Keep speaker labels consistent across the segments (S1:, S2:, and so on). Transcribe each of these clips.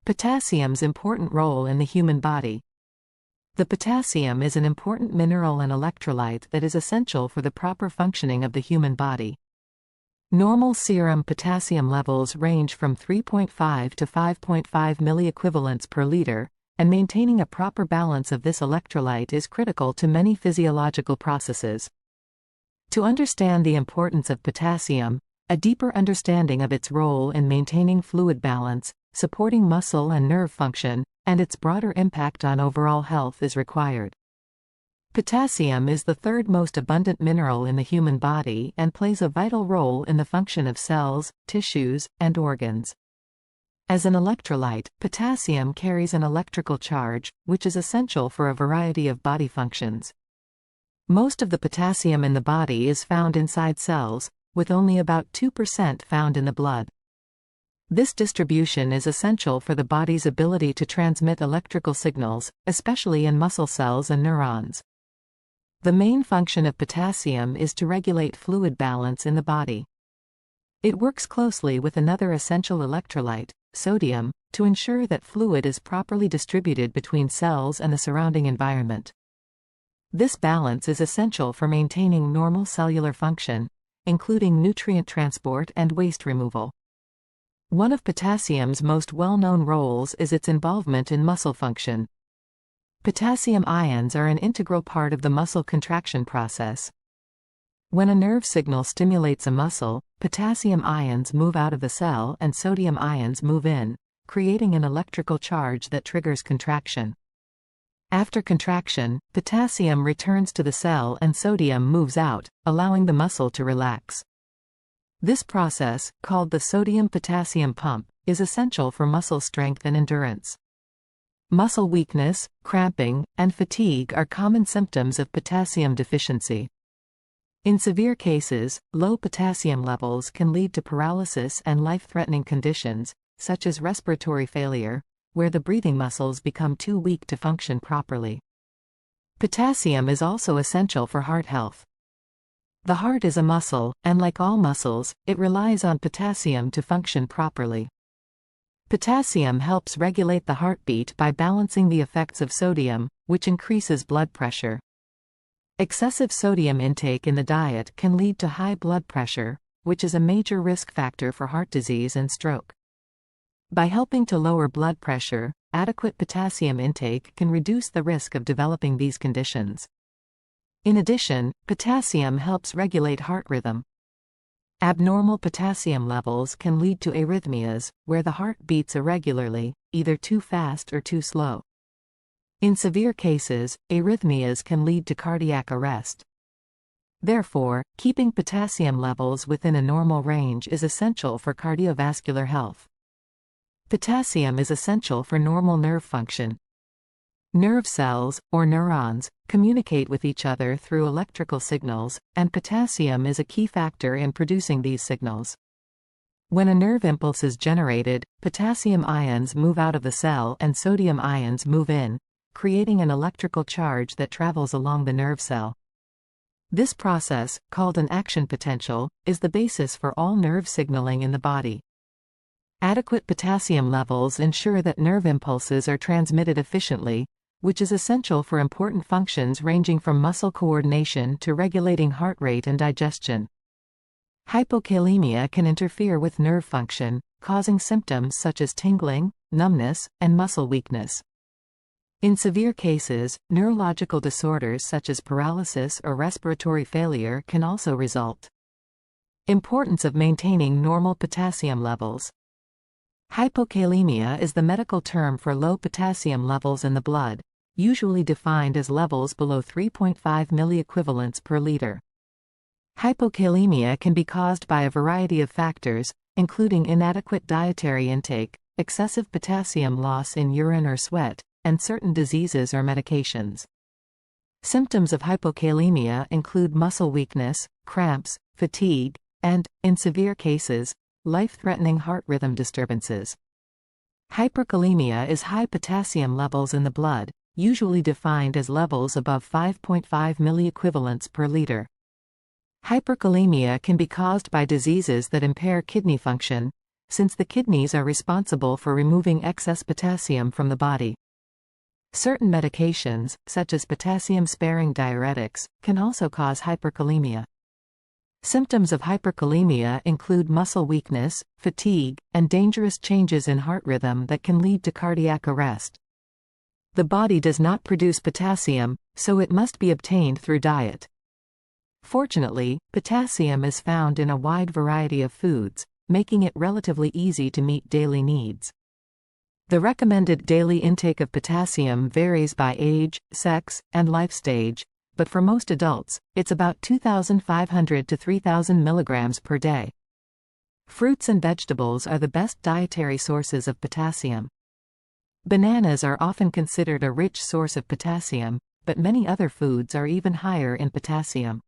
S1: Potassium's important role in the human body. The potassium is an important mineral and electrolyte that is essential for the proper functioning of the human body. Normal serum potassium levels range from 3.5 to 5.5 milliequivalents per liter, and maintaining a proper balance of this electrolyte is critical to many physiological processes. To understand the importance of potassium, a deeper understanding of its role in maintaining fluid balance, supporting muscle and nerve function, and its broader impact on overall health is required. Potassium is the third most abundant mineral in the human body and plays a vital role in the function of cells, tissues, and organs. As an electrolyte, potassium carries an electrical charge, which is essential for a variety of body functions. Most of the potassium in the body is found inside cells, with only about 2% found in the blood. This distribution is essential for the body's ability to transmit electrical signals, especially in muscle cells and neurons. The main function of potassium is to regulate fluid balance in the body. It works closely with another essential electrolyte, sodium, to ensure that fluid is properly distributed between cells and the surrounding environment. This balance is essential for maintaining normal cellular function, including nutrient transport and waste removal. One of potassium's most well-known roles is its involvement in muscle function. Potassium ions are an integral part of the muscle contraction process. When a nerve signal stimulates a muscle, potassium ions move out of the cell and sodium ions move in, creating an electrical charge that triggers contraction. After contraction, potassium returns to the cell and sodium moves out, allowing the muscle to relax. This process, called the sodium-potassium pump, is essential for muscle strength and endurance. Muscle weakness, cramping, and fatigue are common symptoms of potassium deficiency. In severe cases, low potassium levels can lead to paralysis and life-threatening conditions, such as respiratory failure, where the breathing muscles become too weak to function properly. Potassium is also essential for heart health. The heart is a muscle, and like all muscles, it relies on potassium to function properly. Potassium helps regulate the heartbeat by balancing the effects of sodium, which increases blood pressure. Excessive sodium intake in the diet can lead to high blood pressure, which is a major risk factor for heart disease and stroke. By helping to lower blood pressure, adequate potassium intake can reduce the risk of developing these conditions. In addition, potassium helps regulate heart rhythm. Abnormal potassium levels can lead to arrhythmias, where the heart beats irregularly, either too fast or too slow. In severe cases, arrhythmias can lead to cardiac arrest. Therefore, keeping potassium levels within a normal range is essential for cardiovascular health. Potassium is essential for normal nerve function. Nerve cells, or neurons, communicate with each other through electrical signals, and potassium is a key factor in producing these signals. When a nerve impulse is generated, potassium ions move out of the cell and sodium ions move in, creating an electrical charge that travels along the nerve cell. This process, called an action potential, is the basis for all nerve signaling in the body. Adequate potassium levels ensure that nerve impulses are transmitted efficiently, which is essential for important functions ranging from muscle coordination to regulating heart rate and digestion. Hypokalemia can interfere with nerve function, causing symptoms such as tingling, numbness, and muscle weakness. In severe cases, neurological disorders such as paralysis or respiratory failure can also result. Importance of maintaining normal potassium levels. Hypokalemia is the medical term for low potassium levels in the blood, usually defined as levels below 3.5 milliequivalents per liter. Hypokalemia can be caused by a variety of factors, including inadequate dietary intake, excessive potassium loss in urine or sweat, and certain diseases or medications. Symptoms of hypokalemia include muscle weakness, cramps, fatigue, and, in severe cases, life-threatening heart rhythm disturbances. Hyperkalemia is high potassium levels in the blood, usually defined as levels above 5.5 milliequivalents per liter. Hyperkalemia can be caused by diseases that impair kidney function, since the kidneys are responsible for removing excess potassium from the body. Certain medications, such as potassium-sparing diuretics, can also cause hyperkalemia. Symptoms of hyperkalemia include muscle weakness, fatigue, and dangerous changes in heart rhythm that can lead to cardiac arrest. The body does not produce potassium, so it must be obtained through diet. Fortunately, potassium is found in a wide variety of foods, making it relatively easy to meet daily needs. The recommended daily intake of potassium varies by age, sex, and life stage, but for most adults, it's about 2,500 to 3,000 milligrams per day. Fruits and vegetables are the best dietary sources of potassium. Bananas are often considered a rich source of potassium, but many other foods are even higher in potassium.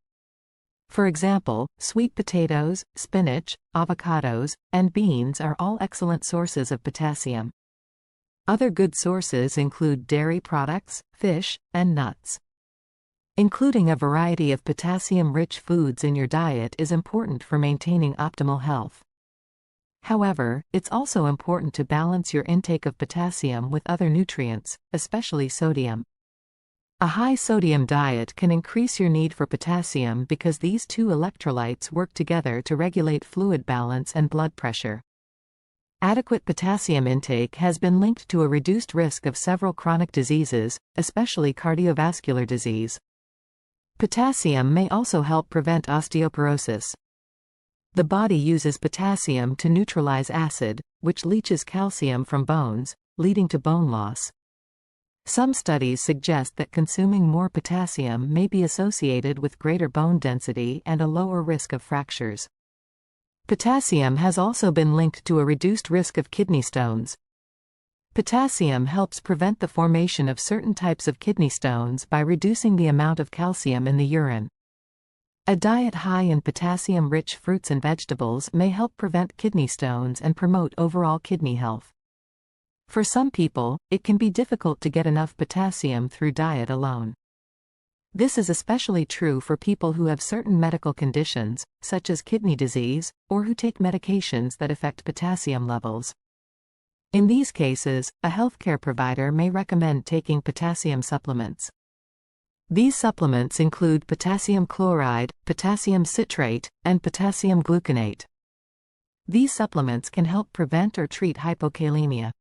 S1: For example, sweet potatoes, spinach, avocados, and beans are all excellent sources of potassium. Other good sources include dairy products, fish, and nuts. Including a variety of potassium-rich foods in your diet is important for maintaining optimal health. However, it's also important to balance your intake of potassium with other nutrients, especially sodium. A high-sodium diet can increase your need for potassium because these two electrolytes work together to regulate fluid balance and blood pressure. Adequate potassium intake has been linked to a reduced risk of several chronic diseases, especially cardiovascular disease. Potassium may also help prevent osteoporosis. The body uses potassium to neutralize acid, which leaches calcium from bones, leading to bone loss. Some studies suggest that consuming more potassium may be associated with greater bone density and a lower risk of fractures. Potassium has also been linked to a reduced risk of kidney stones. Potassium helps prevent the formation of certain types of kidney stones by reducing the amount of calcium in the urine. A diet high in potassium-rich fruits and vegetables may help prevent kidney stones and promote overall kidney health. For some people, it can be difficult to get enough potassium through diet alone. This is especially true for people who have certain medical conditions, such as kidney disease, or who take medications that affect potassium levels. In these cases, a healthcare provider may recommend taking potassium supplements. These supplements include potassium chloride, potassium citrate, and potassium gluconate. These supplements can help prevent or treat hypokalemia.